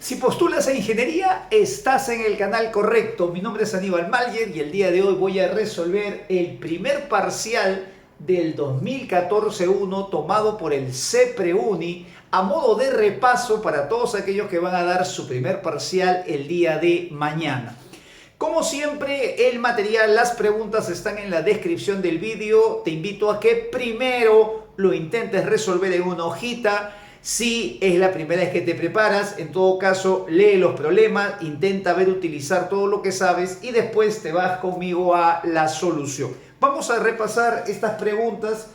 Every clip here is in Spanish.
Si postulas a ingeniería, estás en el canal correcto. Mi nombre es Aníbal Malger y el día de hoy voy a resolver el primer parcial del 2014-1 tomado por el CEPREUNI a modo de repaso para todos aquellos que van a dar su primer parcial el día de mañana. Como siempre, el material, las preguntas están en la descripción del vídeo. Te invito a que primero lo intentes resolver en una hojita. Si es la primera vez que te preparas, en todo caso, lee los problemas, intenta utilizar todo lo que sabes y después te vas conmigo a la solución. Vamos a repasar estas preguntas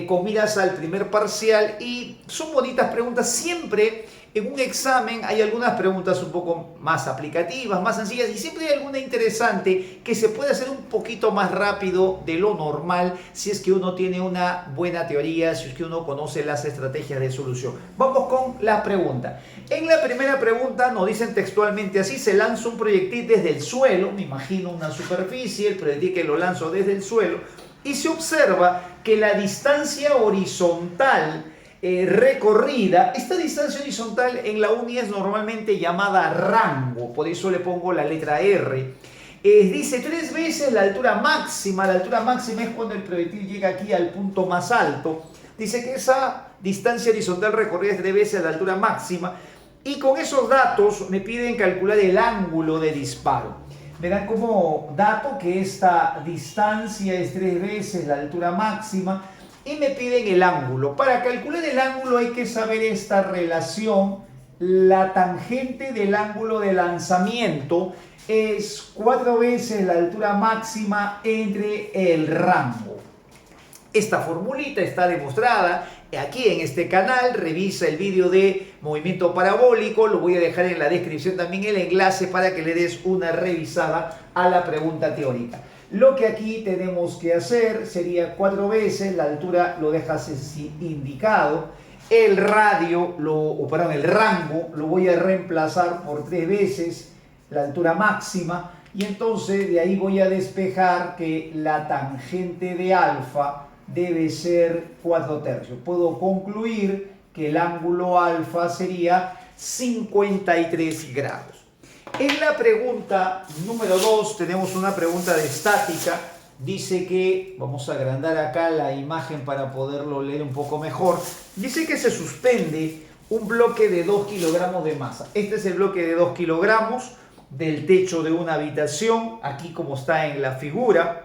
con miras al primer parcial y son bonitas preguntas. Siempre en un examen hay algunas preguntas un poco más aplicativas, más sencillas y siempre hay alguna interesante que se puede hacer un poquito más rápido de lo normal si es que uno tiene una buena teoría, si es que uno conoce las estrategias de solución. Vamos con la pregunta. En la primera pregunta nos dicen textualmente así: se lanza un proyectil desde el suelo, me imagino una superficie, el proyectil que lo lanzo desde el suelo, y se observa que la distancia horizontal recorrida, esta distancia horizontal en la uni es normalmente llamada rango, por eso le pongo la letra R. Dice 3 veces la altura máxima es cuando el proyectil llega aquí al punto más alto. Dice que esa distancia horizontal recorrida es 3 veces la altura máxima y con esos datos me piden calcular el ángulo de disparo. Me dan como dato que esta distancia es 3 veces la altura máxima y me piden el ángulo. Para calcular el ángulo hay que saber esta relación. La tangente del ángulo de lanzamiento es 4 veces la altura máxima entre el rango. Esta formulita está demostrada aquí en este canal. Revisa el vídeo de movimiento parabólico, lo voy a dejar en la descripción también el enlace para que le des una revisada a la pregunta teórica. Lo que aquí tenemos que hacer sería 4 veces, la altura lo dejas indicado, el rango lo voy a reemplazar por 3 veces la altura máxima y entonces de ahí voy a despejar que la tangente de alfa debe ser 4/3. Puedo concluir que el ángulo alfa sería 53 grados. En la pregunta número 2 tenemos una pregunta de estática. Dice que, vamos a agrandar acá la imagen para poderlo leer un poco mejor. Dice que se suspende un bloque de 2 kilogramos de masa. Este es el bloque de 2 kilogramos del techo de una habitación, aquí como está en la figura.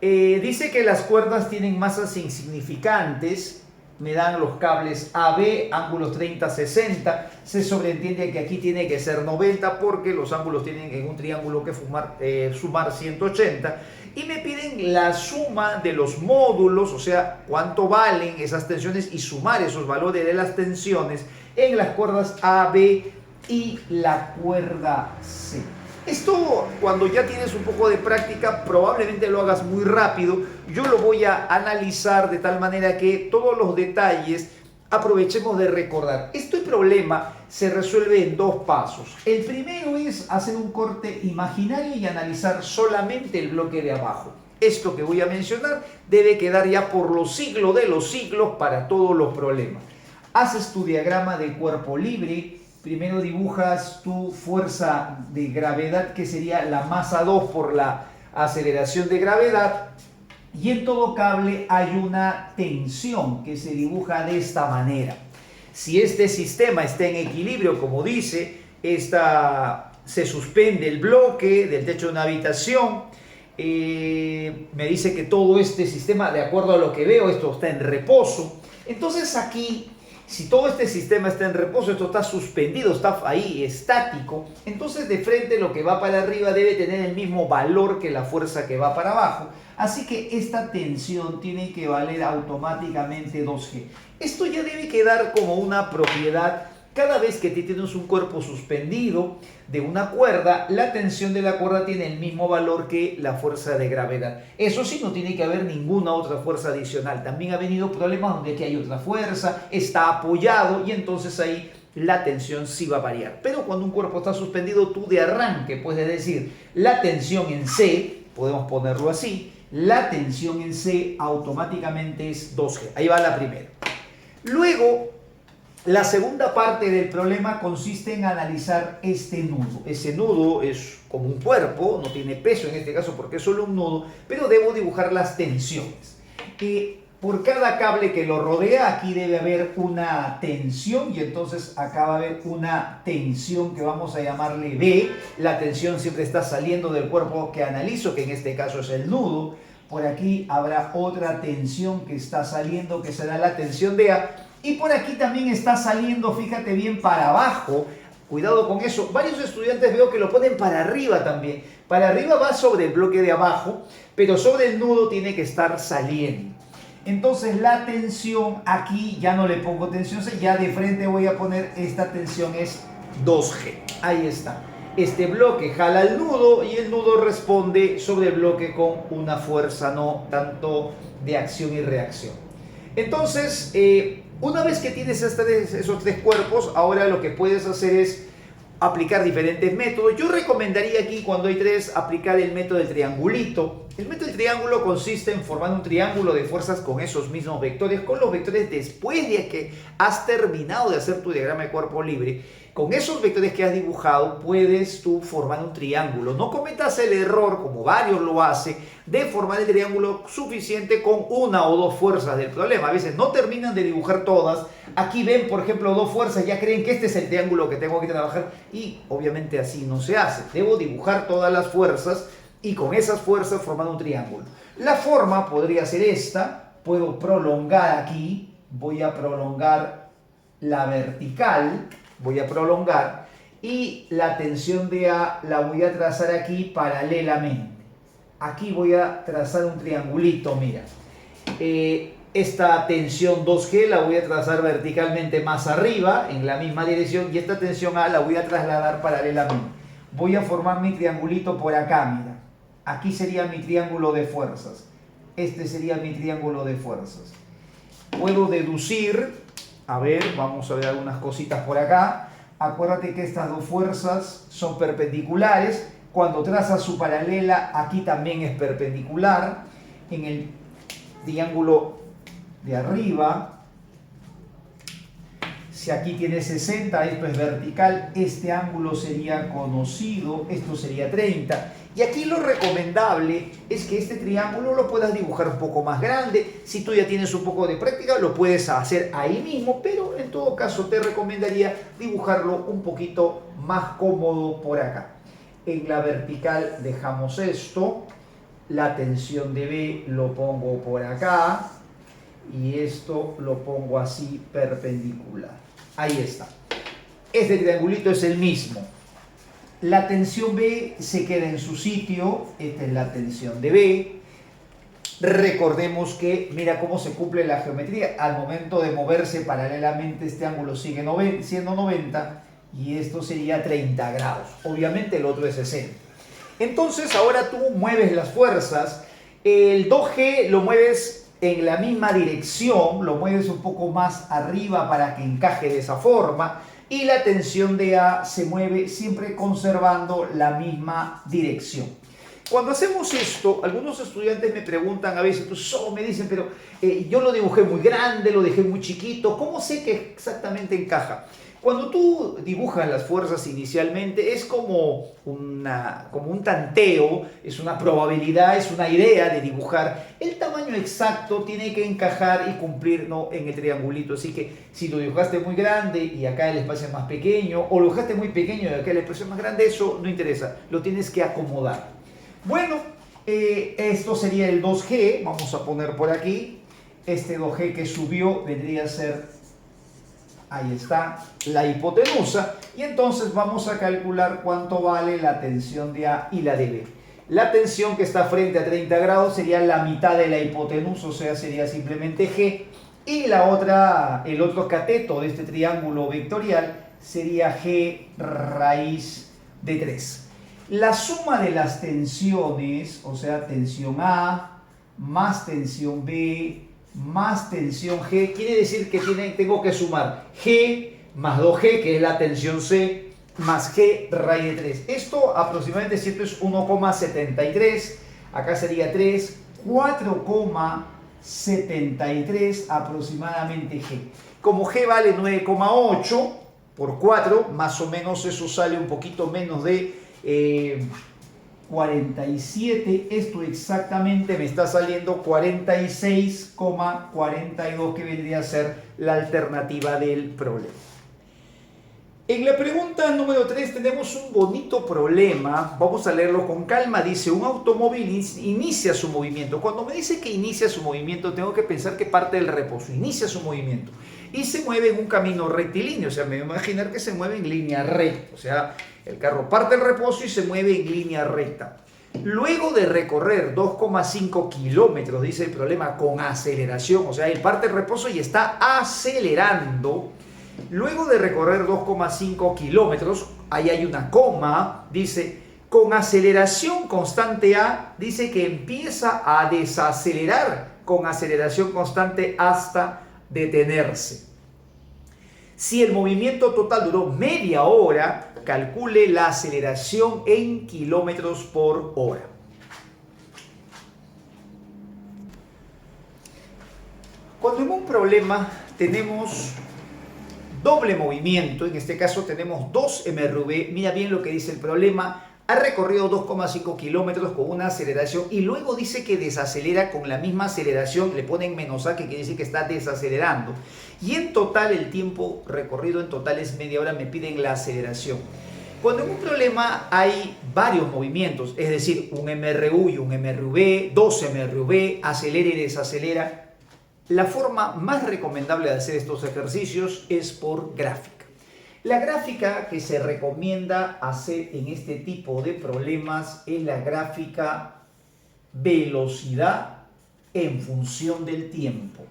Dice que las cuerdas tienen masas insignificantes. Me dan los cables AB, ángulos 30-60. Se sobreentiende que aquí tiene que ser 90 porque los ángulos tienen en un triángulo que sumar 180. Y me piden la suma de los módulos, o sea, cuánto valen esas tensiones y sumar esos valores de las tensiones en las cuerdas AB y la cuerda C. Esto, cuando ya tienes un poco de práctica, probablemente lo hagas muy rápido. Yo lo voy a analizar de tal manera que todos los detalles aprovechemos de recordar. Este problema se resuelve en 2 pasos. El primero es hacer un corte imaginario y analizar solamente el bloque de abajo. Esto que voy a mencionar debe quedar ya por los siglos de los siglos para todos los problemas. Haces tu diagrama de cuerpo libre. Primero dibujas tu fuerza de gravedad, que sería la masa 2 por la aceleración de gravedad. Y en todo cable hay una tensión que se dibuja de esta manera. Si este sistema está en equilibrio, como dice, se suspende el bloque del techo de una habitación. Me dice que todo este sistema, de acuerdo a lo que veo, esto está en reposo. Entonces aquí, si todo este sistema está en reposo, esto está suspendido, está ahí estático, entonces de frente lo que va para arriba debe tener el mismo valor que la fuerza que va para abajo. Así que esta tensión tiene que valer automáticamente 2G. Esto ya debe quedar como una propiedad. Cada vez que tienes un cuerpo suspendido de una cuerda, la tensión de la cuerda tiene el mismo valor que la fuerza de gravedad. Eso sí, no tiene que haber ninguna otra fuerza adicional. También ha venido problemas donde aquí hay otra fuerza, está apoyado y entonces ahí la tensión sí va a variar. Pero cuando un cuerpo está suspendido, tú de arranque puedes decir la tensión en C, podemos ponerlo así, la tensión en C automáticamente es 2G. Ahí va la primera. Luego, La segunda parte del problema consiste en analizar este nudo. Ese nudo es como un cuerpo, no tiene peso en este caso porque es solo un nudo, pero debo dibujar las tensiones. Por cada cable que lo rodea, aquí debe haber una tensión y entonces acá va a haber una tensión que vamos a llamarle B. La tensión siempre está saliendo del cuerpo que analizo, que en este caso es el nudo. Por aquí habrá otra tensión que está saliendo, que será la tensión de A. Y por aquí también está saliendo, fíjate bien, para abajo. Cuidado con eso. Varios estudiantes veo que lo ponen para arriba también. Para arriba va sobre el bloque de abajo, pero sobre el nudo tiene que estar saliendo. Entonces la tensión aquí, ya no le pongo tensión C, ya de frente voy a poner esta tensión es 2G. Ahí está. Este bloque jala el nudo y el nudo responde sobre el bloque con una fuerza no tanto de acción y reacción. Entonces, una vez que tienes esos tres cuerpos, ahora lo que puedes hacer es aplicar diferentes métodos. Yo recomendaría aquí, cuando hay tres, aplicar el método del triangulito. El método del triángulo consiste en formar un triángulo de fuerzas con esos mismos vectores, con los vectores después de que has terminado de hacer tu diagrama de cuerpo libre. Con esos vectores que has dibujado puedes tú formar un triángulo. No cometas el error, como varios lo hacen, de formar el triángulo suficiente con una o dos fuerzas del problema. A veces no terminan de dibujar todas. Aquí ven, por ejemplo, dos fuerzas, ya creen que este es el triángulo que tengo que trabajar y obviamente así no se hace. Debo dibujar todas las fuerzas y con esas fuerzas formar un triángulo. La forma podría ser esta. Puedo prolongar aquí. Voy a prolongar la vertical. Voy a prolongar y la tensión de A la voy a trazar aquí paralelamente. Aquí voy a trazar un triangulito, mira. Esta tensión 2G la voy a trazar verticalmente más arriba, en la misma dirección, y esta tensión A la voy a trasladar paralelamente. Voy a formar mi triangulito por acá, mira. Aquí sería mi triángulo de fuerzas. Este sería mi triángulo de fuerzas. Puedo deducir, a ver, vamos a ver algunas cositas por acá. Acuérdate que estas dos fuerzas son perpendiculares. Cuando trazas su paralela, aquí también es perpendicular. En el triángulo de arriba, si aquí tiene 60, esto es vertical, este ángulo sería conocido, esto sería 30. Y aquí lo recomendable es que este triángulo lo puedas dibujar un poco más grande. Si tú ya tienes un poco de práctica, lo puedes hacer ahí mismo, pero en todo caso te recomendaría dibujarlo un poquito más cómodo por acá. En la vertical dejamos esto, la tensión de B lo pongo por acá y esto lo pongo así perpendicular. Ahí está. Este triangulito es el mismo. La tensión B se queda en su sitio, esta es la tensión de B. Recordemos que, mira cómo se cumple la geometría, al momento de moverse paralelamente este ángulo sigue siendo 90 y esto sería 30 grados. Obviamente el otro es 60. Entonces ahora tú mueves las fuerzas, el 2G lo mueves en la misma dirección, lo mueves un poco más arriba para que encaje de esa forma. Y la tensión de A se mueve siempre conservando la misma dirección. Cuando hacemos esto, algunos estudiantes me preguntan a veces, pues, me dicen, pero yo lo dibujé muy grande, lo dejé muy chiquito, ¿cómo sé que exactamente encaja? Cuando tú dibujas las fuerzas inicialmente es como un tanteo, es una probabilidad, es una idea de dibujar. El tamaño exacto tiene que encajar y cumplir, ¿no?, en el triangulito. Así que si lo dibujaste muy grande y acá el espacio es más pequeño, o lo dibujaste muy pequeño y acá el espacio es más grande, eso no interesa, lo tienes que acomodar. Bueno, esto sería el 2G, vamos a poner por aquí. Este 2G que subió vendría a ser... Ahí está la hipotenusa y entonces vamos a calcular cuánto vale la tensión de A y la de B. La tensión que está frente a 30 grados sería la mitad de la hipotenusa, o sea, sería simplemente G. Y el otro cateto de este triángulo vectorial sería G raíz de 3. La suma de las tensiones, o sea, tensión A más tensión B más tensión G, quiere decir que tengo que sumar G más 2G, que es la tensión C, más G raíz de 3. Esto aproximadamente, si esto es 1,73, acá sería 3, 4,73 aproximadamente G. Como G vale 9,8 por 4, más o menos eso sale un poquito menos de 47. Esto exactamente me está saliendo 46,42, que vendría a ser la alternativa del problema. En la pregunta número 3 tenemos un bonito problema. Vamos a leerlo con calma. Dice, un automóvil inicia su movimiento. Cuando me dice que inicia su movimiento, tengo que pensar que parte del reposo. Inicia su movimiento y se mueve en un camino rectilíneo. O sea, me voy a imaginar que se mueve en línea recta. O sea, el carro parte del reposo y se mueve en línea recta. Luego de recorrer 2,5 kilómetros, dice el problema, con aceleración. O sea, él parte del reposo y está acelerando. Luego de recorrer 2,5 kilómetros, ahí hay una coma, dice, con aceleración constante A, dice que empieza a desacelerar con aceleración constante hasta detenerse. Si el movimiento total duró media hora, calcule la aceleración en kilómetros por hora. Cuando en un problema tenemos doble movimiento, en este caso tenemos 2 MRV, mira bien lo que dice el problema, ha recorrido 2,5 kilómetros con una aceleración y luego dice que desacelera con la misma aceleración, le ponen menos A, que quiere decir que está desacelerando. Y en total el tiempo recorrido en total es media hora, me piden la aceleración. Cuando en un problema hay varios movimientos, es decir, un MRU y un MRV, 2 MRV, acelera y desacelera, la forma más recomendable de hacer estos ejercicios es por gráfica. La gráfica que se recomienda hacer en este tipo de problemas es la gráfica velocidad en función del tiempo.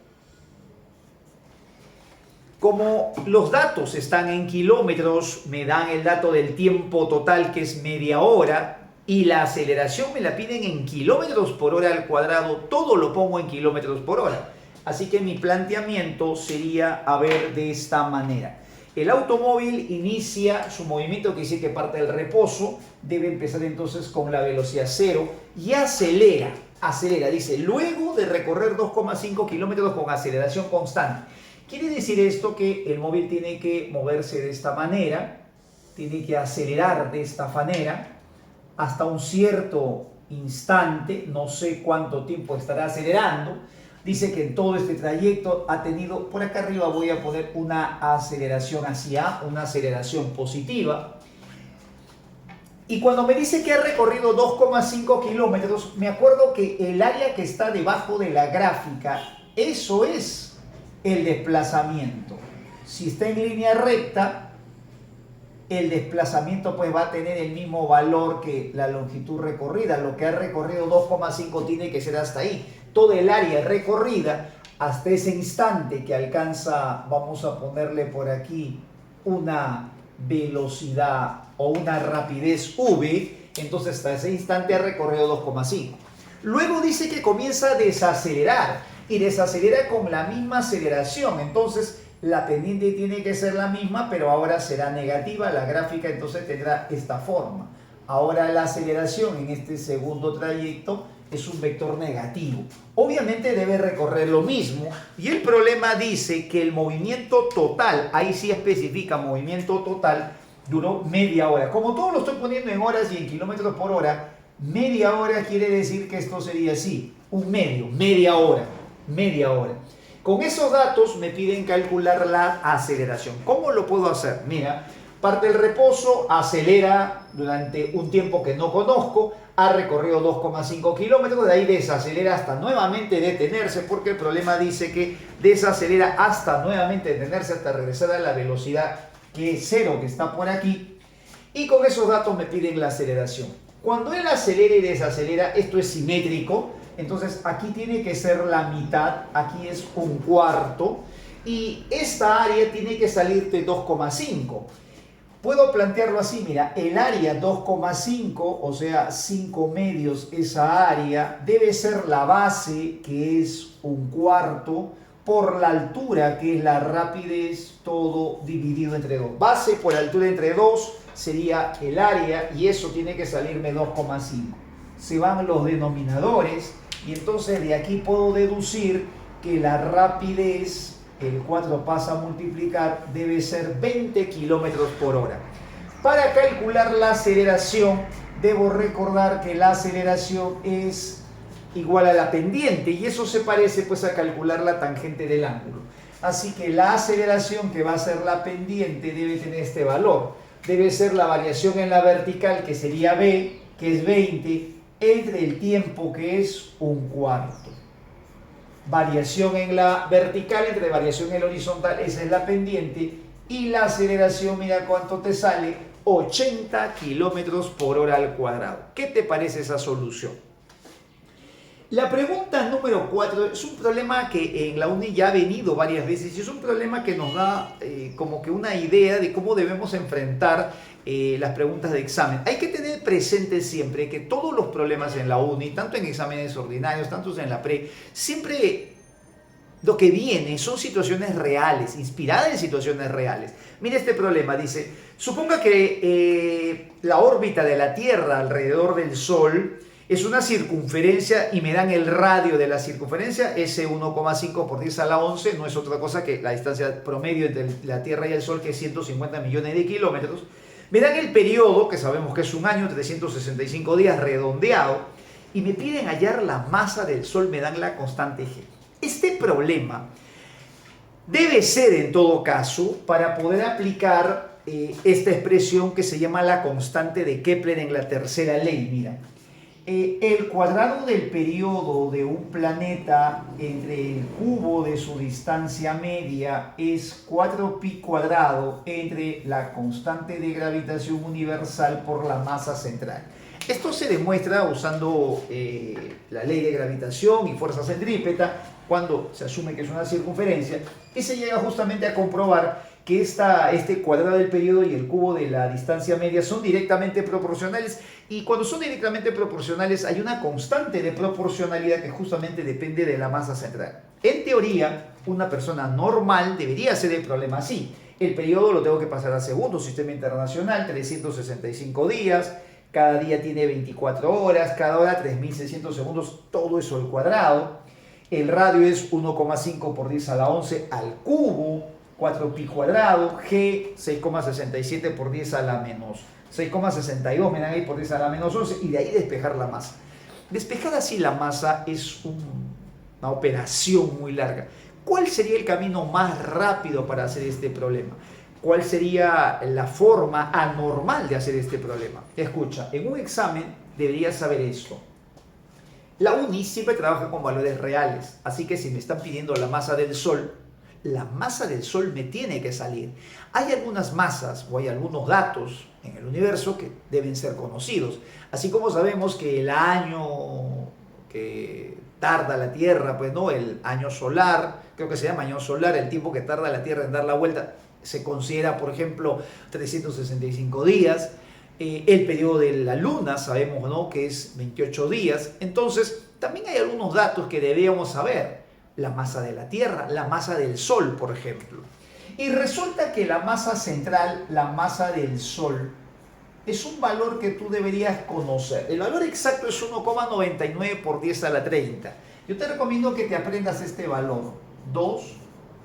Como los datos están en kilómetros, me dan el dato del tiempo total, que es media hora, y la aceleración me la piden en kilómetros por hora al cuadrado, todo lo pongo en kilómetros por hora. Así que mi planteamiento sería a ver de esta manera. El automóvil inicia su movimiento, que dice que parte del reposo, debe empezar entonces con la velocidad 0 y acelera, dice, luego de recorrer 2,5 kilómetros con aceleración constante. Quiere decir esto que el móvil tiene que moverse de esta manera, tiene que acelerar de esta manera hasta un cierto instante, no sé cuánto tiempo estará acelerando. Dice que en todo este trayecto ha tenido, por acá arriba voy a poner una aceleración hacia A, una aceleración positiva. Y cuando me dice que ha recorrido 2,5 kilómetros, me acuerdo que el área que está debajo de la gráfica, eso es el desplazamiento. Si está en línea recta, el desplazamiento pues va a tener el mismo valor que la longitud recorrida. Lo que ha recorrido 2,5 tiene que ser hasta ahí. Toda el área recorrida hasta ese instante que alcanza, vamos a ponerle por aquí una velocidad o una rapidez V, entonces hasta ese instante ha recorrido 2,5. Luego dice que comienza a desacelerar y desacelera con la misma aceleración, entonces la pendiente tiene que ser la misma, pero ahora será negativa, la gráfica entonces tendrá esta forma. Ahora la aceleración en este segundo trayecto es un vector negativo. Obviamente debe recorrer lo mismo y el problema dice que el movimiento total, ahí sí especifica movimiento total, duró media hora. Como todo lo estoy poniendo en horas y en kilómetros por hora, media hora quiere decir que esto sería así, un medio, media hora. Con esos datos me piden calcular la aceleración. ¿Cómo lo puedo hacer? Mira, parte del reposo, acelera durante un tiempo que no conozco, ha recorrido 2,5 kilómetros, de ahí desacelera hasta nuevamente detenerse, porque el problema dice que desacelera hasta nuevamente detenerse, hasta regresar a la velocidad que es 0, que está por aquí, y con esos datos me piden la aceleración. Cuando él acelera y desacelera, esto es simétrico, entonces aquí tiene que ser la mitad, aquí es un cuarto, y esta área tiene que salir de 2,5. Puedo plantearlo así, mira, el área 2,5, o sea, 5 medios, esa área, debe ser la base, que es un cuarto, por la altura, que es la rapidez, todo dividido entre 2. Base por altura entre 2 sería el área, y eso tiene que salirme 2,5. Se van los denominadores, y entonces de aquí puedo deducir que la rapidez el 4 pasa a multiplicar, debe ser 20 kilómetros por hora. Para calcular la aceleración, debo recordar que la aceleración es igual a la pendiente y eso se parece pues a calcular la tangente del ángulo. Así que la aceleración, que va a ser la pendiente, debe tener este valor. Debe ser la variación en la vertical, que sería b, que es 20, entre el tiempo, que es un cuarto. Variación en la vertical entre variación en la horizontal, esa es la pendiente. Y la aceleración, mira cuánto te sale, 80 kilómetros por hora al cuadrado. ¿Qué te parece esa solución? La pregunta número 4 es un problema que en la uni ya ha venido varias veces y es un problema que nos da como que una idea de cómo debemos enfrentar las preguntas de examen. Hay que tener presente siempre que todos los problemas en la uni, tanto en exámenes ordinarios, tanto en la pre, siempre lo que viene son situaciones reales, inspiradas en situaciones reales. Mira este problema, dice, suponga que la órbita de la Tierra alrededor del Sol es una circunferencia y me dan el radio de la circunferencia, S 1,5 por 10 a la 11, no es otra cosa que la distancia promedio entre la Tierra y el Sol, que es 150 millones de kilómetros. Me dan el periodo, que sabemos que es un año, 365 días redondeado, y me piden hallar la masa del Sol, me dan la constante G. Este problema debe ser, en todo caso, para poder aplicar esta expresión que se llama la constante de Kepler en la tercera ley. Mira, el cuadrado del periodo de un planeta entre el cubo de su distancia media es 4pi cuadrado entre la constante de gravitación universal por la masa central. Esto se demuestra usando la ley de gravitación y fuerza centrípeta cuando se asume que es una circunferencia y se llega justamente a comprobar que este cuadrado del periodo y el cubo de la distancia media son directamente proporcionales, y cuando son directamente proporcionales hay una constante de proporcionalidad que justamente depende de la masa central. En teoría, una persona normal debería hacer el problema así. El periodo lo tengo que pasar a segundos, sistema internacional, 365 días, cada día tiene 24 horas, cada hora 3600 segundos, todo eso al cuadrado. El radio es 1,5 por 10 a la 11 al cubo, 4pi cuadrado, G 6,67 por 10 a la menos 6,62, me dan ahí por 10 a la menos 11, y de ahí despejar la masa. Despejar así la masa es una operación muy larga. ¿Cuál sería el camino más rápido para hacer este problema? ¿Cuál sería la forma anormal de hacer este problema? Escucha, en un examen deberías saber esto. La uni siempre trabaja con valores reales, así que si me están pidiendo la masa del Sol, la masa del Sol me tiene que salir. Hay algunas masas o hay algunos datos en el universo que deben ser conocidos, así como sabemos que el año que tarda la Tierra, pues no, el año solar, creo que se llama año solar, el tiempo que tarda la Tierra en dar la vuelta, se considera, por ejemplo, 365 días. El periodo de la Luna sabemos, ¿no?, que es 28 días. Entonces, también hay algunos datos que debíamos saber. La masa de la Tierra, la masa del Sol, por ejemplo. Y resulta que la masa central, la masa del Sol, es un valor que tú deberías conocer. El valor exacto es 1,99 por 10 a la 30. Yo te recomiendo que te aprendas este valor, 2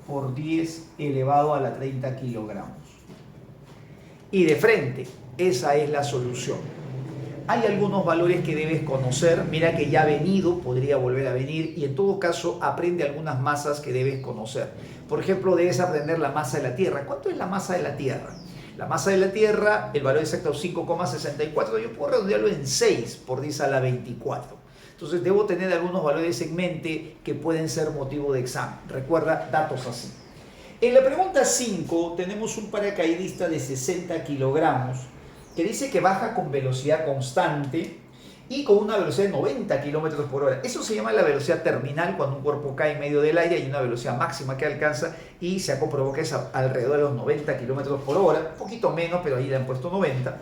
por 10 elevado a la 30 kilogramos. Y de frente, esa es la solución. Hay algunos valores que debes conocer, mira que ya ha venido, podría volver a venir, y en todo caso aprende algunas masas que debes conocer. Por ejemplo, debes aprender la masa de la Tierra. ¿Cuánto es la masa de la Tierra? La masa de la Tierra, el valor exacto es 5,64, yo puedo redondearlo en 6 por 10 a la 24. Entonces debo tener algunos valores en mente que pueden ser motivo de examen. Recuerda, datos así. En la pregunta 5 tenemos un paracaidista de 60 kilogramos que dice que baja con velocidad constante y con una velocidad de 90 kilómetros por hora. Eso se llama la velocidad terminal, cuando un cuerpo cae en medio del aire y una velocidad máxima que alcanza, y se ha comprobado que es alrededor de los 90 kilómetros por hora, un poquito menos, pero ahí le han puesto 90.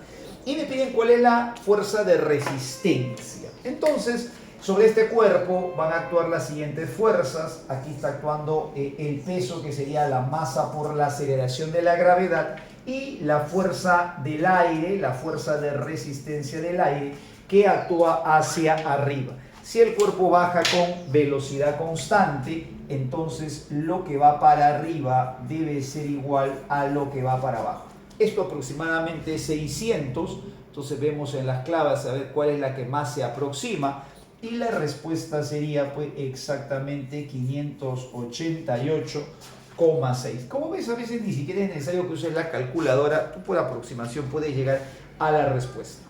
Y me piden cuál es la fuerza de resistencia. Entonces, sobre este cuerpo van a actuar las siguientes fuerzas. Aquí está actuando el peso, que sería la masa por la aceleración de la gravedad, y la fuerza del aire, la fuerza de resistencia del aire, que actúa hacia arriba. Si el cuerpo baja con velocidad constante, entonces lo que va para arriba debe ser igual a lo que va para abajo. Esto aproximadamente es 600, entonces vemos en las claves a ver cuál es la que más se aproxima y la respuesta sería pues exactamente 588,6. Como ves, a veces ni siquiera es necesario que uses la calculadora, tú por aproximación puedes llegar a la respuesta.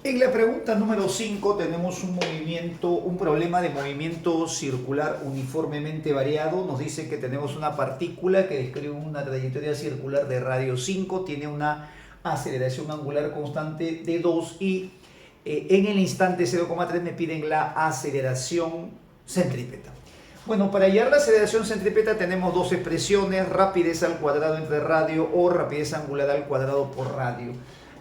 En la pregunta número 5 tenemos un problema de movimiento circular uniformemente variado. Nos dice que tenemos una partícula que describe una trayectoria circular de radio 5, tiene una aceleración angular constante de 2 y en el instante 0,3 me piden la aceleración centrípeta. Bueno, para hallar la aceleración centrípeta tenemos dos expresiones, rapidez al cuadrado entre radio o rapidez angular al cuadrado por radio.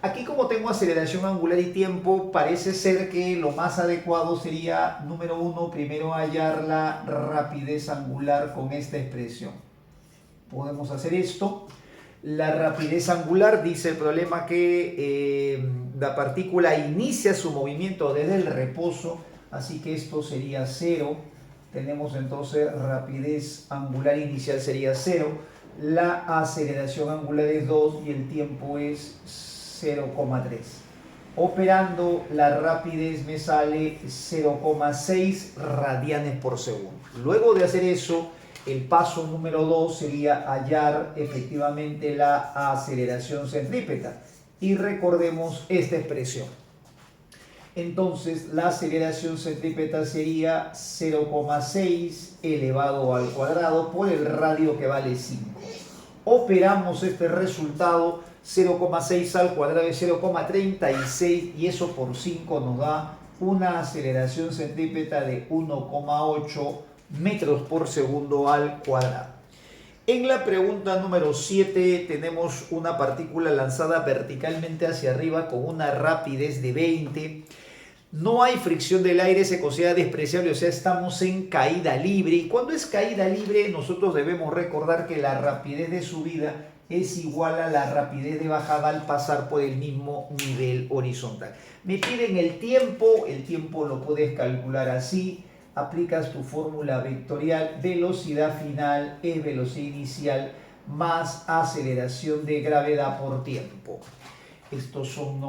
Aquí como tengo aceleración angular y tiempo, parece ser que lo más adecuado sería, número 1, primero hallar la rapidez angular con esta expresión. Podemos hacer esto. La rapidez angular, dice el problema que la partícula inicia su movimiento desde el reposo, así que esto sería 0. Tenemos entonces rapidez angular inicial sería 0. La aceleración angular es 2 y el tiempo es 0,3. Operando la rapidez me sale 0,6 radianes por segundo. Luego de hacer eso, el paso número 2 sería hallar efectivamente la aceleración centrípeta. Y recordemos esta expresión. Entonces la aceleración centrípeta sería 0,6 elevado al cuadrado por el radio que vale 5. Operamos este resultado, 0,6 al cuadrado es 0,36 y eso por 5 nos da una aceleración centrípeta de 1,8 metros por segundo al cuadrado. En la pregunta número 7 tenemos una partícula lanzada verticalmente hacia arriba con una rapidez de 20. No hay fricción del aire, se considera despreciable, o sea, estamos en caída libre. Y cuando es caída libre, nosotros debemos recordar que la rapidez de subida es igual a la rapidez de bajada al pasar por el mismo nivel horizontal. Me piden el tiempo lo puedes calcular así. Aplicas tu fórmula vectorial, velocidad final es velocidad inicial más aceleración de gravedad por tiempo. Estos son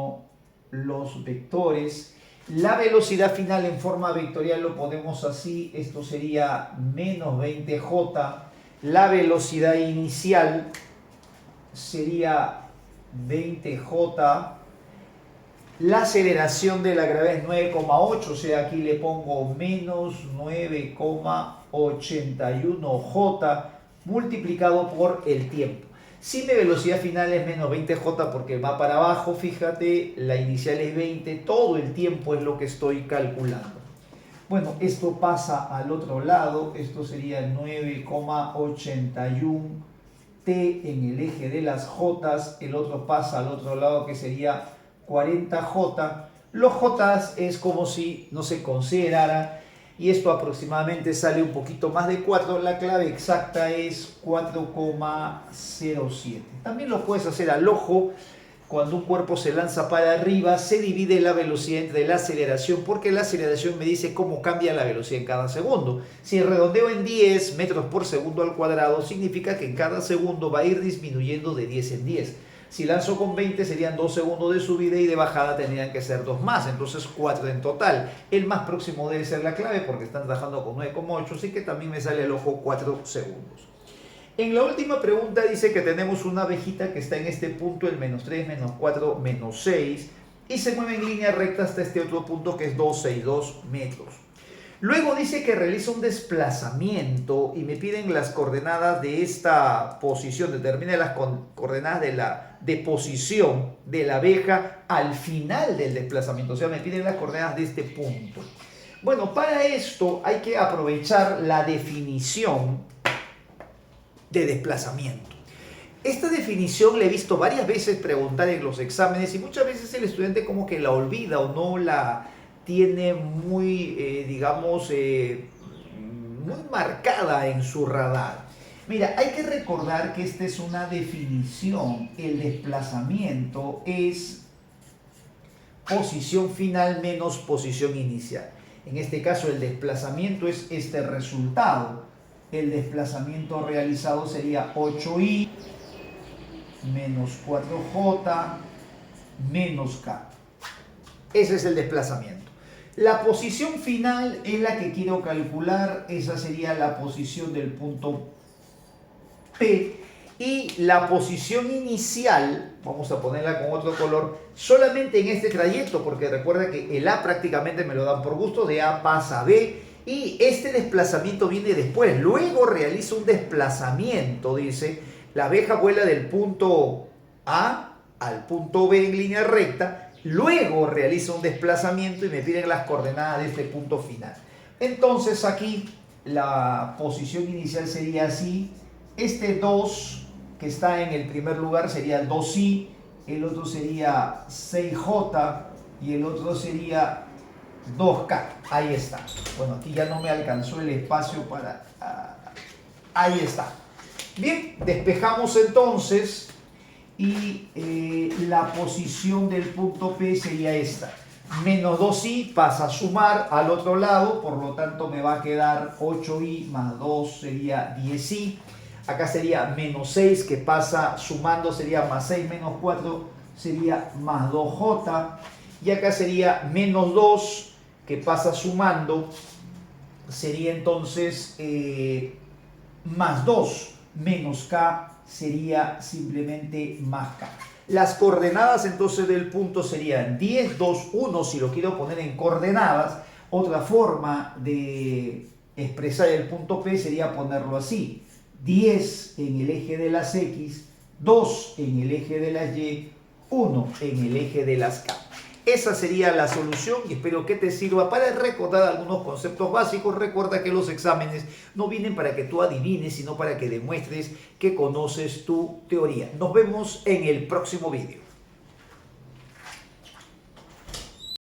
los vectores. La velocidad final en forma vectorial lo ponemos así, esto sería menos 20j. La velocidad inicial sería 20j. La aceleración de la gravedad es 9,8, o sea, aquí le pongo menos 9,81j multiplicado por el tiempo. Si mi velocidad final es menos 20j porque va para abajo, fíjate, la inicial es 20, todo el tiempo es lo que estoy calculando. Bueno, esto pasa al otro lado, esto sería 9,81 t en el eje de las j, el otro pasa al otro lado que sería 40j. Los j es como si no se considerara y esto aproximadamente sale un poquito más de 4. La clave exacta es 4,07. También lo puedes hacer al ojo. Cuando un cuerpo se lanza para arriba, se divide la velocidad entre la aceleración, porque la aceleración me dice cómo cambia la velocidad en cada segundo. Si redondeo en 10 metros por segundo al cuadrado, significa que en cada segundo va a ir disminuyendo de 10 en 10. Si lanzo con 20 serían 2 segundos de subida y de bajada tendrían que ser 2 más, entonces 4 en total. El más próximo debe ser la clave porque están trabajando con 9,8, así que también me sale al ojo 4 segundos. En la última pregunta dice que tenemos una abejita que está en este punto, el menos 3, menos 4, menos 6, y se mueve en línea recta hasta este otro punto que es 262 metros. Luego dice que realiza un desplazamiento y me piden las coordenadas de esta posición, determina las coordenadas de posición de la abeja al final del desplazamiento, o sea, me piden las coordenadas de este punto. Bueno, para esto hay que aprovechar la definición de desplazamiento. Esta definición la he visto varias veces preguntar en los exámenes y muchas veces el estudiante como que la olvida o no la tiene muy, muy marcada en su radar. Mira, hay que recordar que esta es una definición. El desplazamiento es posición final menos posición inicial. En este caso el desplazamiento es este resultado. El desplazamiento realizado sería 8i menos 4j menos k. Ese es el desplazamiento. La posición final es la que quiero calcular. Esa sería la posición del punto P. Y la posición inicial, vamos a ponerla con otro color, solamente en este trayecto, porque recuerda que el A prácticamente me lo dan por gusto, de A pasa a B, y este desplazamiento viene después. Luego realiza un desplazamiento, dice, la abeja vuela del punto A al punto B en línea recta, luego realiza un desplazamiento y me piden las coordenadas de este punto final. Entonces aquí la posición inicial sería así. Este 2 que está en el primer lugar sería el 2i, el otro sería 6j y el otro sería 2k. Ahí está. Bueno, aquí ya no me alcanzó el espacio para... ahí está. Bien, despejamos entonces y la posición del punto P sería esta. Menos 2i pasa a sumar al otro lado, por lo tanto me va a quedar 8i más 2 sería 10i. Acá sería menos 6 que pasa sumando, sería más 6 menos 4 sería más 2j. Y acá sería menos 2 que pasa sumando, sería entonces más 2 menos k sería simplemente más k. Las coordenadas entonces del punto serían 10, 2, 1 si lo quiero poner en coordenadas. Otra forma de expresar el punto P sería ponerlo así: 10 en el eje de las X, 2 en el eje de las Y, 1 en el eje de las K. Esa sería la solución y espero que te sirva para recordar algunos conceptos básicos. Recuerda que los exámenes no vienen para que tú adivines, sino para que demuestres que conoces tu teoría. Nos vemos en el próximo video.